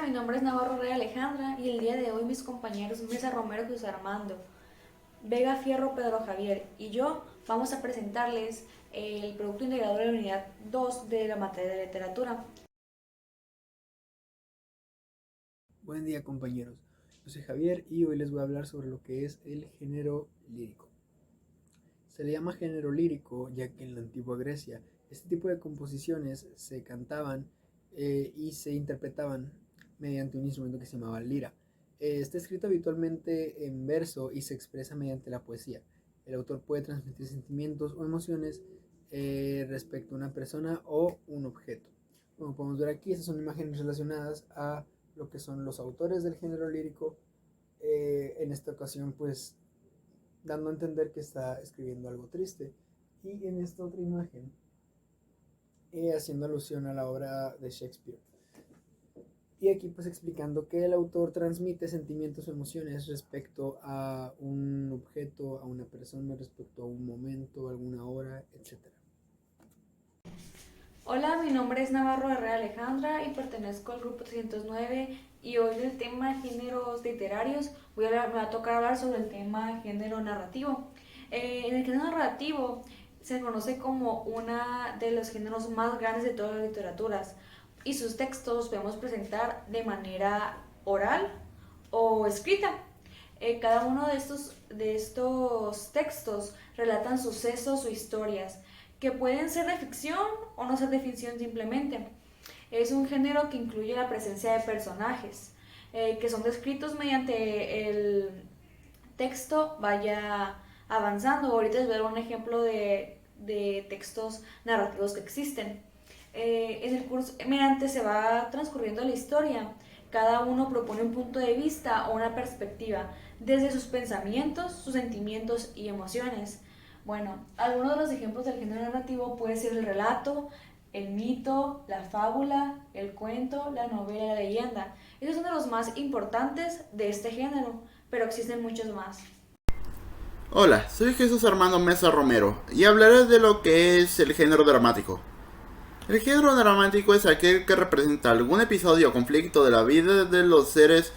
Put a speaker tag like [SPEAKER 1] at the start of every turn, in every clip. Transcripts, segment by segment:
[SPEAKER 1] mi nombre es Navarro Rey Alejandra y el día de hoy mis compañeros Mesa Romero Cruz Armando, Vega Fierro Pedro Javier y yo vamos a presentarles el producto integrador de la unidad 2 de la materia de literatura.
[SPEAKER 2] Buen día compañeros, yo soy Javier y hoy les voy a hablar sobre lo que es el género lírico. Se le llama género lírico ya que en la antigua Grecia este tipo de composiciones se cantaban y se interpretaban mediante un instrumento que se llamaba lira. Está escrito habitualmente en verso y se expresa mediante la poesía. El autor puede transmitir sentimientos o emociones respecto a una persona o un objeto. Como podemos ver aquí, estas son imágenes relacionadas a lo que son los autores del género lírico. En esta ocasión, pues, dando a entender que está escribiendo algo triste. Y en esta otra imagen, haciendo alusión a la obra de Shakespeare. Y aquí pues explicando que el autor transmite sentimientos o emociones respecto a un objeto, a una persona, respecto a un momento, alguna hora, etc.
[SPEAKER 1] Hola, mi nombre es Navarro Rey Alejandra y pertenezco al grupo 309 y hoy del tema géneros literarios me va a tocar hablar sobre el tema género narrativo. En el género narrativo se conoce como uno de los géneros más grandes de todas las literaturas y sus textos los podemos presentar de manera oral o escrita. Cada uno de estos textos relatan sucesos o historias que pueden ser de ficción o no ser de ficción simplemente. Es un género que incluye la presencia de personajes que son descritos mediante el texto vaya avanzando. Ahorita les voy a dar un ejemplo de textos narrativos que existen. En el curso, mediante se va transcurriendo la historia, cada uno propone un punto de vista o una perspectiva desde sus pensamientos, sus sentimientos y emociones. Bueno, algunos de los ejemplos del género narrativo puede ser el relato, el mito, la fábula, el cuento, la novela y la leyenda. Esos son de los más importantes de este género, pero existen muchos más.
[SPEAKER 3] Hola, soy Jesús Armando Mesa Romero y hablaré de lo que es el género dramático. El género dramático es aquel que representa algún episodio o conflicto de la vida de los seres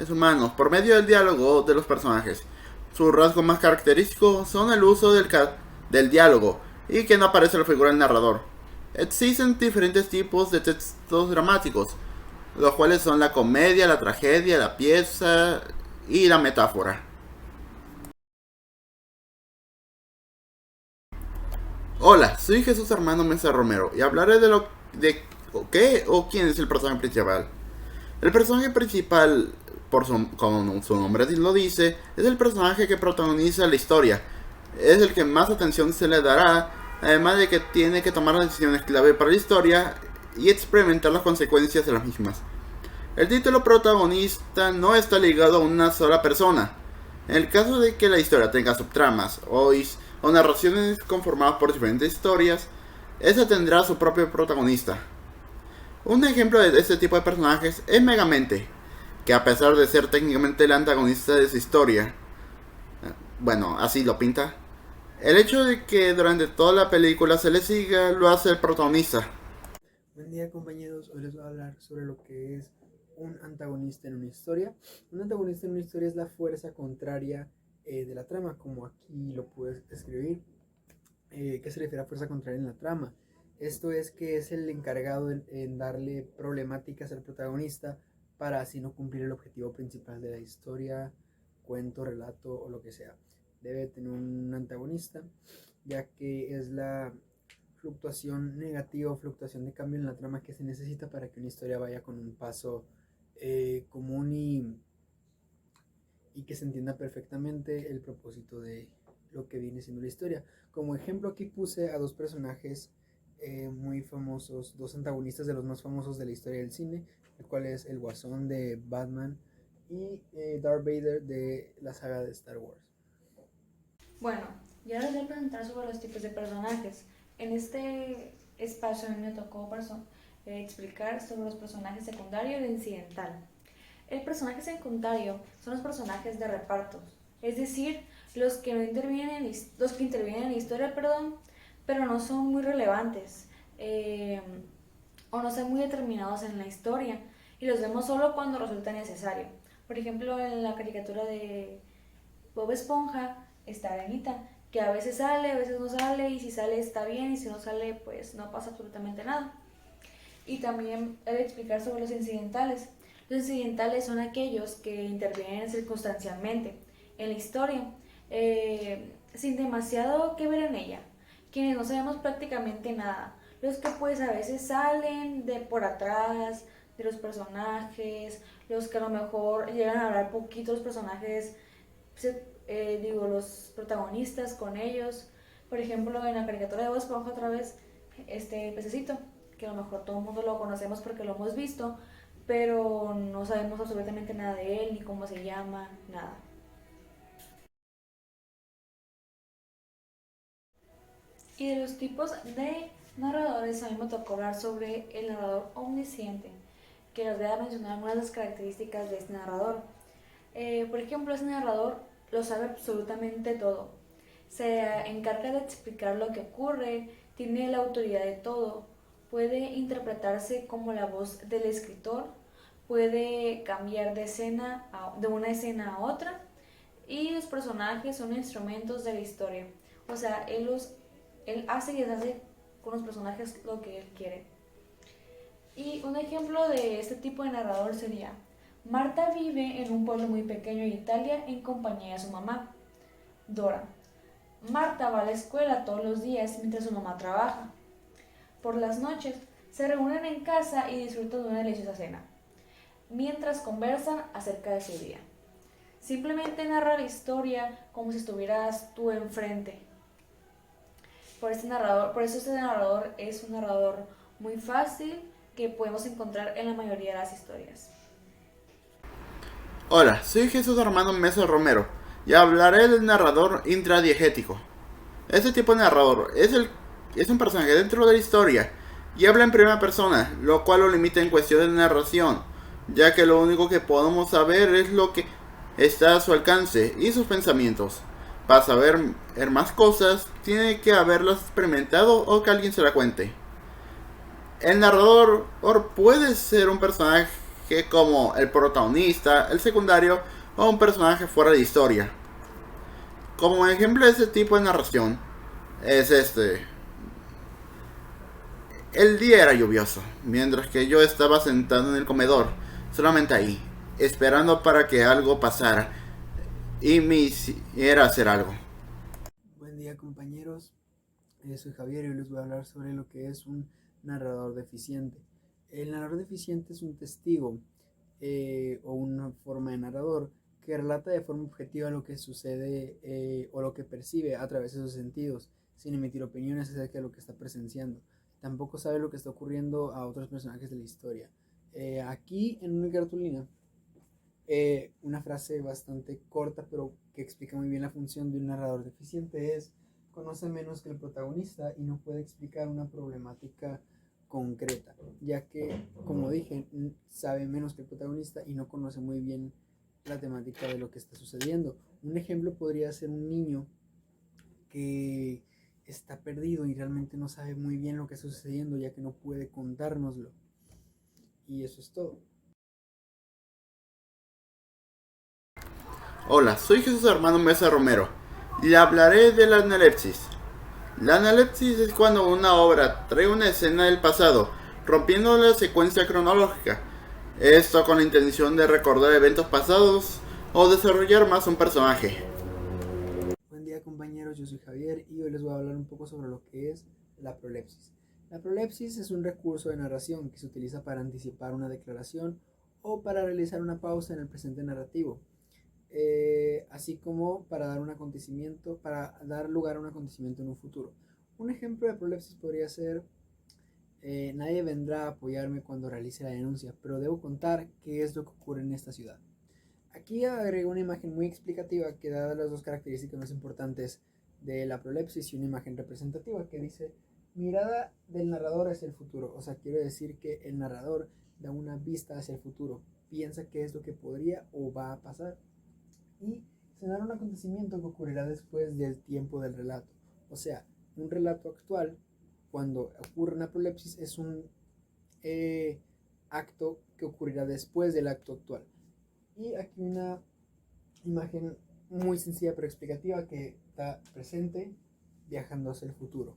[SPEAKER 3] humanos por medio del diálogo de los personajes. Sus rasgos más característicos son el uso del diálogo y que no aparece la figura del narrador. Existen diferentes tipos de textos dramáticos, los cuales son la comedia, la tragedia, la pieza y la metáfora. Hola, soy Jesús Armando Mesa Romero y hablaré de qué o quién es el personaje principal. El personaje principal, como su nombre lo dice, es el personaje que protagoniza la historia. Es el que más atención se le dará, además de que tiene que tomar las decisiones clave para la historia y experimentar las consecuencias de las mismas. El título protagonista no está ligado a una sola persona. En el caso de que la historia tenga subtramas o narraciones conformadas por diferentes historias, esa tendrá su propio protagonista. Un ejemplo de este tipo de personajes es Megamente, que a pesar de ser técnicamente el antagonista de su historia, bueno, así lo pinta, el hecho de que durante toda la película se le siga lo hace el protagonista.
[SPEAKER 2] Buen día compañeros, hoy les voy a hablar sobre lo que es un antagonista en una historia. Un antagonista en una historia es la fuerza contraria de la trama, como aquí lo puedes escribir. ¿Qué se refiere a fuerza contraria en la trama? Esto es que es el encargado en darle problemáticas al protagonista para así no cumplir el objetivo principal de la historia, cuento, relato o lo que sea. Debe tener un antagonista, ya que es la fluctuación negativa o fluctuación de cambio en la trama que se necesita para que una historia vaya con un paso común y que se entienda perfectamente el propósito de lo que viene siendo la historia. Como ejemplo aquí puse a dos personajes muy famosos, dos antagonistas de los más famosos de la historia del cine, el cual es el Guasón de Batman y Darth Vader de la saga de Star Wars.
[SPEAKER 1] Bueno, ya les voy a presentar sobre los tipos de personajes. En este espacio a mí me tocó explicar sobre los personajes secundarios e incidental. El personaje secundario son los personajes de reparto, es decir, los que no intervienen los que intervienen en la historia, perdón, pero no son muy relevantes o no son muy determinados en la historia. y los vemos solo cuando resulta necesario. Por ejemplo, en la caricatura de Bob Esponja está Arenita, que a veces sale, a veces no sale, y si sale está bien, y si no sale, pues no pasa absolutamente nada. Y también he de explicar sobre los incidentales. Los incidentales son aquellos que intervienen circunstancialmente en la historia, sin demasiado que ver en ella, quienes no sabemos prácticamente nada, los que pues a veces salen de por atrás de los personajes, los que a lo mejor llegan a hablar poquito los personajes, los protagonistas con ellos. Por ejemplo, en la caricatura de Bob Esponja otra vez, este pececito, que a lo mejor todo el mundo lo conocemos porque lo hemos visto, pero no sabemos absolutamente nada de él, ni cómo se llama, nada. Y de los tipos de narradores, a mí me tocó hablar sobre el narrador omnisciente, que les voy a mencionar algunas de las características de este narrador. Por ejemplo, ese narrador lo sabe absolutamente todo. Se encarga de explicar lo que ocurre, tiene la autoridad de todo, puede interpretarse como la voz del escritor, puede cambiar de una escena a otra, y los personajes son instrumentos de la historia. O sea, él hace y deshace con los personajes lo que él quiere. Y un ejemplo de este tipo de narrador sería: Marta vive en un pueblo muy pequeño de Italia en compañía de su mamá, Dora. Marta va a la escuela todos los días mientras su mamá trabaja. Por las noches se reúnen en casa y disfrutan de una deliciosa cena, mientras conversan acerca de su día. Simplemente narra la historia como si estuvieras tú enfrente. Por eso este narrador es un narrador muy fácil que podemos encontrar en la mayoría de las historias.
[SPEAKER 3] Hola, soy Jesús Armando Mesa Romero y hablaré del narrador intradiegético. Este tipo de narrador es un personaje dentro de la historia y habla en primera persona, lo cual lo limita en cuestiones de narración, ya que lo único que podemos saber es lo que está a su alcance y sus pensamientos. Para saber más cosas, tiene que haberlas experimentado o que alguien se la cuente. El narrador puede ser un personaje como el protagonista, el secundario o un personaje fuera de historia. Como ejemplo de este tipo de narración es este. El día era lluvioso, mientras que yo estaba sentado en el comedor, solamente ahí, esperando para que algo pasara y me hiciera hacer algo.
[SPEAKER 2] Buen día compañeros, soy Javier y hoy les voy a hablar sobre lo que es un narrador deficiente. El narrador deficiente es un testigo o una forma de narrador que relata de forma objetiva lo que sucede o lo que percibe a través de sus sentidos, sin emitir opiniones acerca de lo que está presenciando. Tampoco sabe lo que está ocurriendo a otros personajes de la historia. Aquí en una cartulina, una frase bastante corta pero que explica muy bien la función de un narrador deficiente es: conoce menos que el protagonista y no puede explicar una problemática concreta, ya que, como dije, sabe menos que el protagonista y no conoce muy bien la temática de lo que está sucediendo. Un ejemplo podría ser un niño que está perdido y realmente no sabe muy bien lo que está sucediendo, ya que no puede contárnoslo. Y eso es todo.
[SPEAKER 3] Hola, soy Jesús Armando Mesa Romero y le hablaré de la analepsis. La analepsis es cuando una obra trae una escena del pasado, rompiendo la secuencia cronológica. Esto con la intención de recordar eventos pasados o desarrollar más un personaje.
[SPEAKER 2] Buen día compañeros, yo soy Javier y hoy les voy a hablar un poco sobre lo que es la prolepsis. La prolepsis es un recurso de narración que se utiliza para anticipar una declaración o para realizar una pausa en el presente narrativo, así como para dar lugar a un acontecimiento en un futuro. Un ejemplo de prolepsis podría ser: nadie vendrá a apoyarme cuando realice la denuncia, pero debo contar qué es lo que ocurre en esta ciudad. Aquí agrego una imagen muy explicativa que da las dos características más importantes de la prolepsis y una imagen representativa que dice: mirada del narrador hacia el futuro. O sea, quiero decir que el narrador da una vista hacia el futuro, piensa qué es lo que podría o va a pasar y se narra un acontecimiento que ocurrirá después del tiempo del relato. O sea, un relato actual, cuando ocurre una prolepsis, es un acto que ocurrirá después del acto actual. Y aquí una imagen muy sencilla pero explicativa que está presente viajando hacia el futuro.